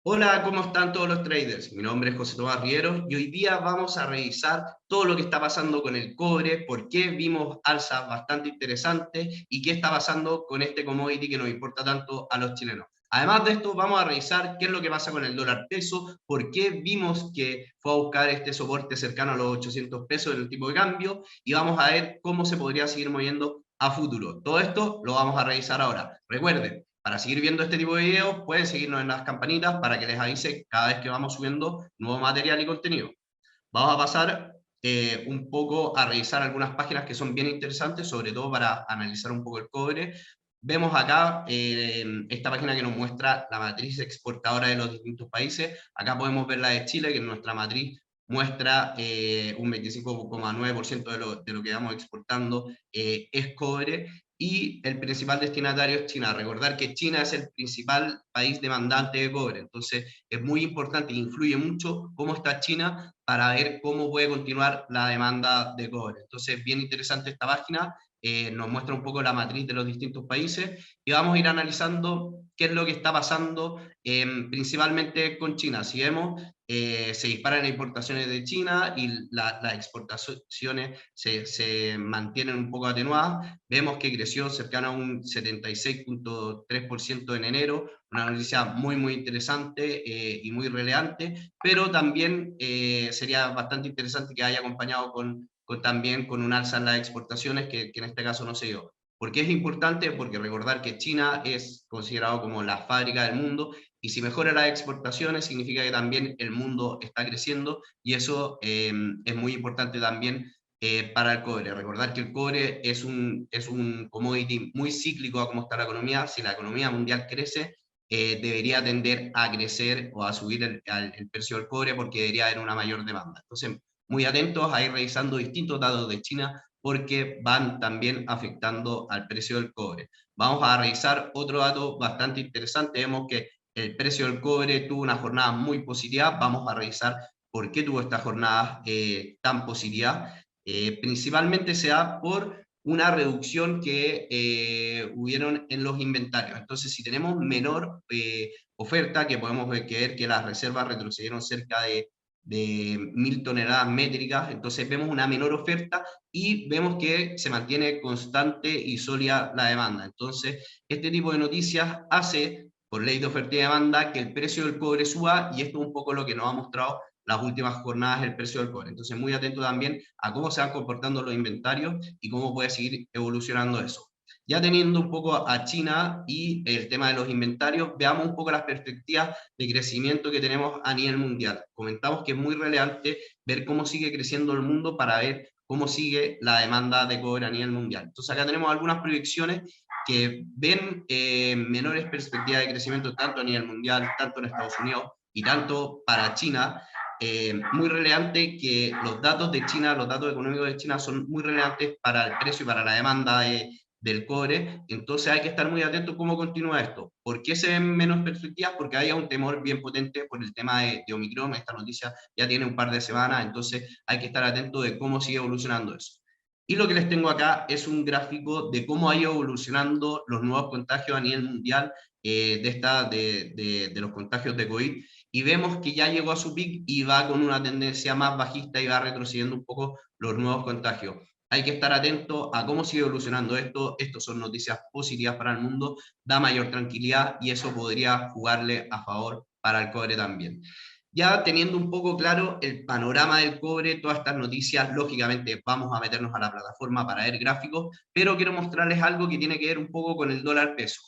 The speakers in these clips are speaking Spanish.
Hola, ¿cómo están todos los traders? Mi nombre es José Tomás Riero y hoy día vamos a revisar todo lo que está pasando con el cobre, por qué vimos alzas bastante interesantes y qué está pasando con este commodity que nos importa tanto a los chilenos. Además de esto, vamos a revisar qué es lo que pasa con el dólar peso, por qué vimos que fue a buscar este soporte cercano a los 800 pesos en el tipo de cambio y vamos a ver cómo se podría seguir moviendo a futuro. Todo esto lo vamos a revisar ahora. Recuerden, para seguir viendo este tipo de videos, pueden seguirnos en las campanitas para que les avise cada vez que vamos subiendo nuevo material y contenido. Vamos a pasar un poco a revisar algunas páginas que son bien interesantes, sobre todo para analizar un poco el cobre. Vemos acá esta página que nos muestra la matriz exportadora de los distintos países. Acá podemos ver la de Chile, que en nuestra matriz muestra un 25,9% de lo que vamos exportando es cobre, y el principal destinatario es China. Recordar que China es el principal país demandante de cobre, entonces es muy importante, influye mucho cómo está China para ver cómo puede continuar la demanda de cobre. Entonces, bien interesante esta página, nos muestra un poco la matriz de los distintos países y vamos a ir analizando qué es lo que está pasando principalmente con China. Si vemos, se disparan las importaciones de China y las exportaciones se mantienen un poco atenuadas. Vemos que creció cercano a un 76,3% en enero, una noticia muy, muy interesante y muy relevante, pero también sería bastante interesante que haya acompañado también con un alza en las exportaciones, que en este caso no se dio. ¿Por qué es importante? Porque recordar que China es considerado como la fábrica del mundo, y si mejora las exportaciones significa que también el mundo está creciendo, y eso es muy importante también para el cobre. Recordar que el cobre es un commodity muy cíclico a cómo está la economía. Si la economía mundial crece, debería tender a crecer o a subir el precio del cobre, porque debería haber una mayor demanda. Entonces, muy atentos a ir revisando distintos datos de China, porque van también afectando al precio del cobre. Vamos a revisar otro dato bastante interesante. Vemos que el precio del cobre tuvo una jornada muy positiva. Vamos a revisar por qué tuvo esta jornada tan positiva. Principalmente se da por una reducción que hubieron en los inventarios. Entonces, si tenemos menor oferta, que podemos ver que las reservas retrocedieron cerca de 1.000 toneladas métricas, entonces vemos una menor oferta y vemos que se mantiene constante y sólida la demanda. Entonces, este tipo de noticias hace, por ley de oferta y demanda, que el precio del cobre suba, y esto es un poco lo que nos ha mostrado las últimas jornadas el precio del cobre. Entonces, muy atento también a cómo se van comportando los inventarios y cómo puede seguir evolucionando eso. Ya teniendo un poco a China y el tema de los inventarios, veamos un poco las perspectivas de crecimiento que tenemos a nivel mundial. Comentamos que es muy relevante ver cómo sigue creciendo el mundo para ver cómo sigue la demanda de cobre a nivel mundial. Entonces acá tenemos algunas proyecciones que ven menores perspectivas de crecimiento tanto a nivel mundial, tanto en Estados Unidos y tanto para China. Muy relevante que los datos de China, los datos económicos de China son muy relevantes para el precio y para la demanda del cobre. Entonces hay que estar muy atento cómo continúa esto. ¿Por qué se ven menos perspectivas? Porque hay un temor bien potente por el tema de Omicron. Esta noticia ya tiene un par de semanas, entonces hay que estar atento de cómo sigue evolucionando eso. Y lo que les tengo acá es un gráfico de cómo ha ido evolucionando los nuevos contagios a nivel mundial de los contagios de COVID, y vemos que ya llegó a su pic y va con una tendencia más bajista y va retrocediendo un poco los nuevos contagios. Hay que estar atento a cómo sigue evolucionando esto. Estos son noticias positivas para el mundo, da mayor tranquilidad y eso podría jugarle a favor para el cobre también. Ya teniendo un poco claro el panorama del cobre, todas estas noticias, lógicamente vamos a meternos a la plataforma para ver gráficos, pero quiero mostrarles algo que tiene que ver un poco con el dólar peso.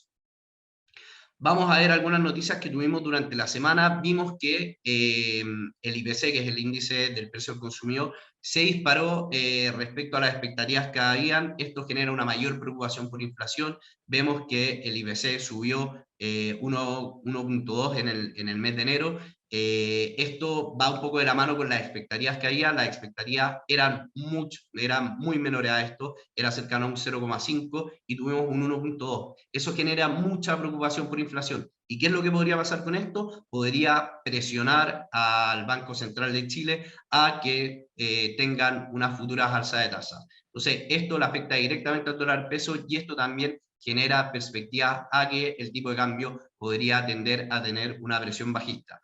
Vamos a ver algunas noticias que tuvimos durante la semana. Vimos que el IPC, que es el índice del precio del consumidor, se disparó respecto a las expectativas que habían. Esto genera una mayor preocupación por inflación. Vemos que el IPC subió 1,2 en el mes de enero. Esto va un poco de la mano con las expectativas que había. Las expectativas eran muy menores a esto, era cercano a un 0,5 y tuvimos un 1,2. Eso genera mucha preocupación por inflación. ¿Y qué es lo que podría pasar con esto? Podría presionar al Banco Central de Chile a que tengan unas futuras alzas de tasa. Entonces, esto le afecta directamente al dólar peso, y esto también genera perspectivas a que el tipo de cambio podría tender a tener una presión bajista.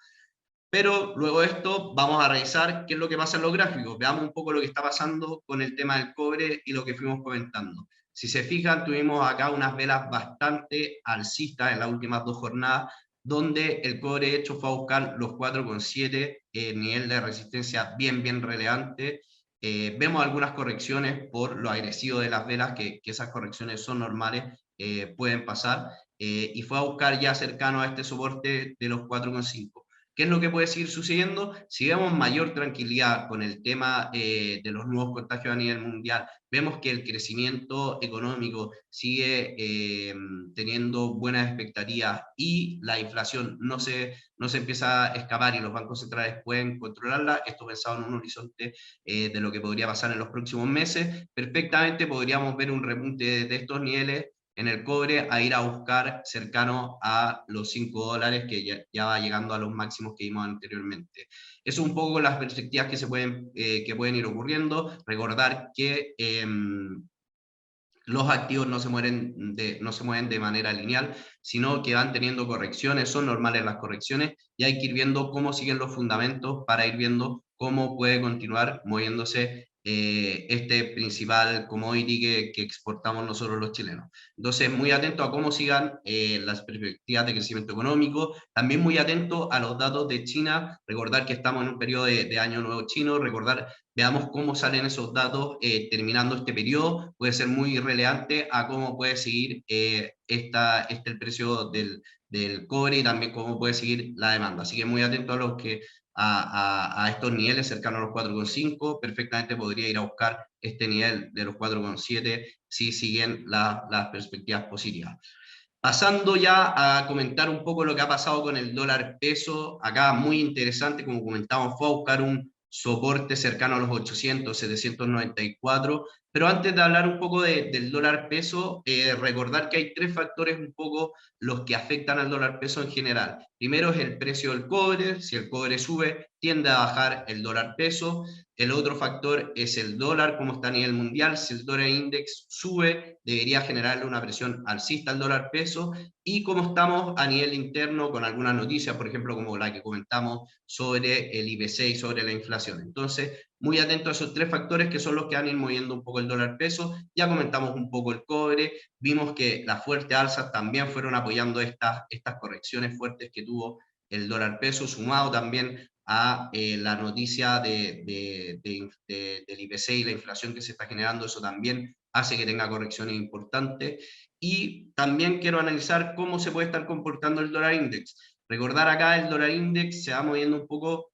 Pero luego de esto vamos a revisar qué es lo que pasa en los gráficos. Veamos un poco lo que está pasando con el tema del cobre y lo que fuimos comentando. Si se fijan, tuvimos acá unas velas bastante alcistas en las últimas 2 jornadas, donde el cobre de hecho fue a buscar los 4,7, nivel de resistencia bien relevante. Vemos algunas correcciones por lo agresivo de las velas, que esas correcciones son normales, pueden pasar, y fue a buscar ya cercano a este soporte de los 4,5. ¿Qué es lo que puede seguir sucediendo? Si vemos mayor tranquilidad con el tema de los nuevos contagios a nivel mundial, vemos que el crecimiento económico sigue teniendo buenas expectativas y la inflación no se empieza a escapar y los bancos centrales pueden controlarla, esto pensado en un horizonte de lo que podría pasar en los próximos meses, perfectamente podríamos ver un repunte de estos niveles en el cobre a ir a buscar cercano a los $5, que ya va llegando a los máximos que vimos anteriormente. Eso es un poco las perspectivas que pueden ir ocurriendo. Recordar que los activos no se mueven de manera lineal, sino que van teniendo correcciones, son normales las correcciones, y hay que ir viendo cómo siguen los fundamentos para ir viendo cómo puede continuar moviéndose este principal commodity que exportamos nosotros los chilenos. Entonces, muy atento a cómo sigan las perspectivas de crecimiento económico, también muy atento a los datos de China, recordar que estamos en un periodo de año nuevo chino, veamos cómo salen esos datos terminando este periodo, puede ser muy relevante a cómo puede seguir el precio del cobre y también cómo puede seguir la demanda. Así que muy atento a estos niveles cercanos a los 4,5, perfectamente podría ir a buscar este nivel de los 4,7 si siguen las perspectivas positivas. Pasando ya a comentar un poco lo que ha pasado con el dólar peso, acá muy interesante, como comentamos, fue a buscar un soporte cercano a los 800, 794, pero antes de hablar un poco del dólar peso, recordar que hay 3 factores un poco los que afectan al dólar peso en general. Primero es el precio del cobre, si el cobre sube, tiende a bajar el dólar peso. El otro factor es el dólar, como está a nivel mundial. Si el dólar index sube, debería generarle una presión alcista al dólar peso. Y como estamos a nivel interno con algunas noticias, por ejemplo, como la que comentamos sobre el IPC y sobre la inflación. Entonces, muy atento a esos 3 factores que son los que van a ir moviendo un poco el dólar peso. Ya comentamos un poco el cobre, vimos que las fuertes alzas también fueron apoyando estas correcciones fuertes que tuvo el dólar peso, sumado también a la noticia del IPC y la inflación que se está generando, eso también hace que tenga correcciones importantes. Y también quiero analizar cómo se puede estar comportando el dólar index. Recordar acá el dólar index se va moviendo un poco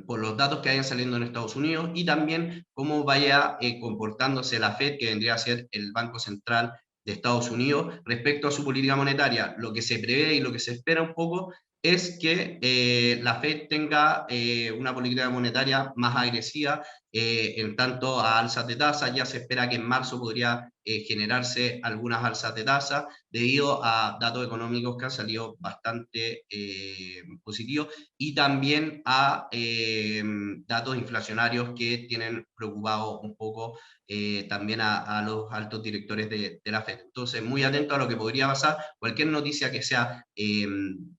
por los datos que vayan saliendo en Estados Unidos y también cómo vaya comportándose la Fed, que vendría a ser el Banco Central de Estados Unidos, respecto a su política monetaria. Lo que se prevé y lo que se espera un poco es que la Fed tenga una política monetaria más agresiva en tanto a alzas de tasas. Ya se espera que en marzo podría generarse algunas alzas de tasas debido a datos económicos que han salido bastante positivos y también a datos inflacionarios que tienen preocupado un poco también a los altos directores de la Fed. Entonces, muy atento a lo que podría pasar, cualquier noticia que sea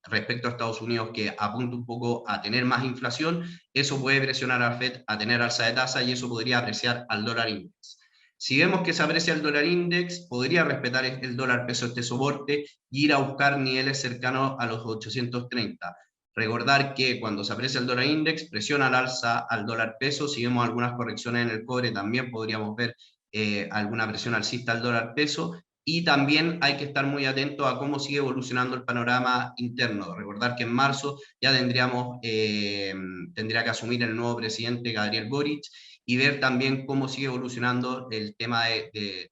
respecto a Estados Unidos que apunte un poco a tener más inflación, eso puede presionar a la Fed a tener alza de tasa y eso podría apreciar al dólar index. Si vemos que se aprecia el dólar index, podría respetar el dólar peso este soporte y ir a buscar niveles cercanos a los 830. Recordar que cuando se aprecia el dólar index, presiona al alza al dólar peso. Si vemos algunas correcciones en el cobre, también podríamos ver alguna presión alcista al dólar peso. Y también hay que estar muy atento a cómo sigue evolucionando el panorama interno. Recordar que en marzo ya tendría que asumir el nuevo presidente Gabriel Boric y ver también cómo sigue evolucionando el tema de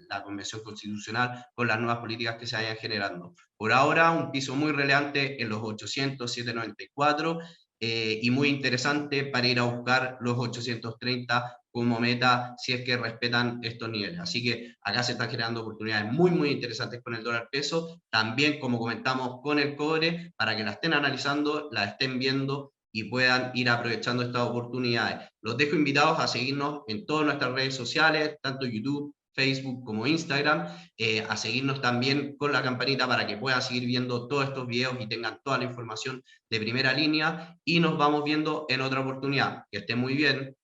la Convención Constitucional con las nuevas políticas que se vayan generando. Por ahora, un piso muy relevante en los 800, 794, y muy interesante para ir a buscar los 830 como meta si es que respetan estos niveles. Así que acá se están generando oportunidades muy interesantes con el dólar peso, también como comentamos con el cobre, para que la estén analizando, la estén viendo y puedan ir aprovechando estas oportunidades. Los dejo invitados a seguirnos en todas nuestras redes sociales, tanto YouTube Facebook como Instagram, a seguirnos también con la campanita para que puedan seguir viendo todos estos videos y tengan toda la información de primera línea, y nos vamos viendo en otra oportunidad. Que estén muy bien.